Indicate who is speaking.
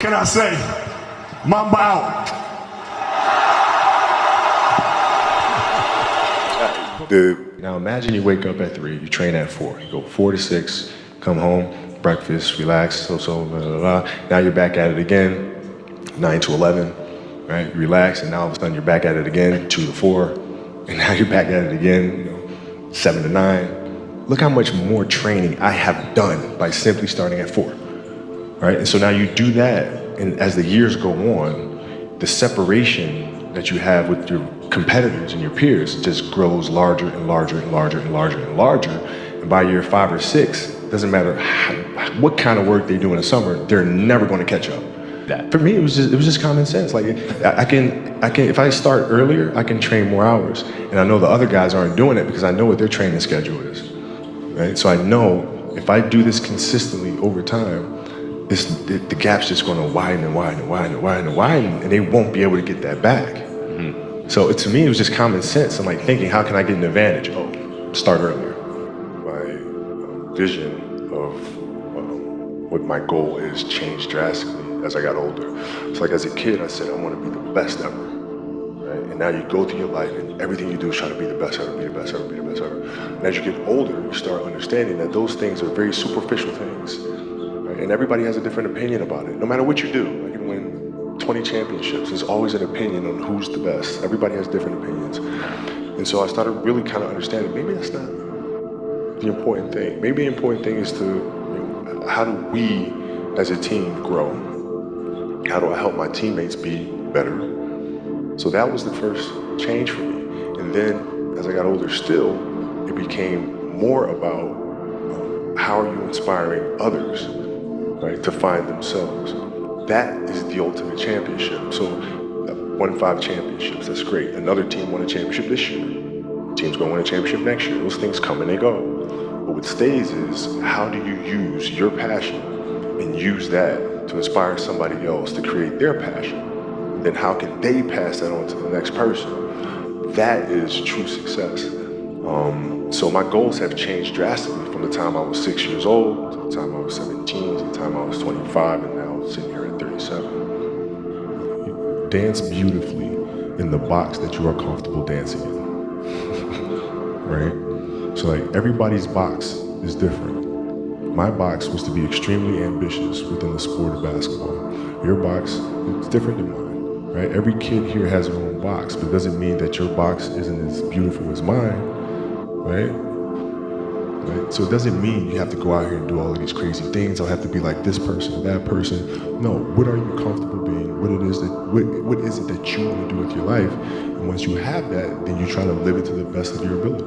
Speaker 1: Can I say, Mamba out?
Speaker 2: Now imagine you wake up at 3, you train at 4. You go 4 to 6, come home, breakfast, relax, blah, blah, blah. Now you're back at it again, 9 to 11, right? You relax, and now all of a sudden you're back at it again, 2 to 4, and now you're back at it again, 7 to 9. Look how much more training I have done by simply starting at 4, right? And so now you do that, and as the years go on, the separation that you have with your competitors and your peers just grows larger and larger and larger and larger and larger. And by year 5 or 6, doesn't matter what kind of work they do in the summer, they're never going to catch up. For me, it was just common sense. Like I can if I start earlier, I can train more hours, and I know the other guys aren't doing it because I know what their training schedule is, right? So I know if I do this consistently over time, the gap's just going to widen and widen and widen and widen and widen, and they won't be able to get that back. Mm-hmm. So to me, it was just common sense. I'm like thinking, how can I get an advantage? Oh, start earlier. My vision of what my goal is changed drastically as I got older. It's like as a kid, I said, I want to be the best ever. Right? And now you go through your life and everything you do is trying to be the best ever, be the best ever, be the best ever. And as you get older, you start understanding that those things are very superficial things. Right? And everybody has a different opinion about it. No matter what you do, I can win 20 championships. There's always an opinion on who's the best. Everybody has different opinions. And so I started really kind of understanding, maybe that's not the important thing. Maybe the important thing is to, how do we as a team grow? How do I help my teammates be better? So that was the first change for me. And then as I got older still, it became more about how are you inspiring others, right, to find themselves. That is the ultimate championship. So won 5 championships, that's great. Another team won a championship this year. Team's gonna win a championship next year. Those things come and they go. But what stays is how do you use your passion and use that to inspire somebody else to create their passion? Then how can they pass that on to the next person? That is true success. So my goals have changed drastically from the time I was 6 years old, to the time I was 17, to the time I was 25, and now sitting here at 37. You dance beautifully in the box that you are comfortable dancing in, right? So like everybody's box is different. My box was to be extremely ambitious within the sport of basketball. Your box is different than mine, right? Every kid here has their own box, but it doesn't mean that your box isn't as beautiful as mine, right? So it doesn't mean you have to go out here and do all of these crazy things. I'll have to be like this person or that person. No, what are you comfortable being? What is it that you want to do with your life? And once you have that, then you try to live it to the best of your ability.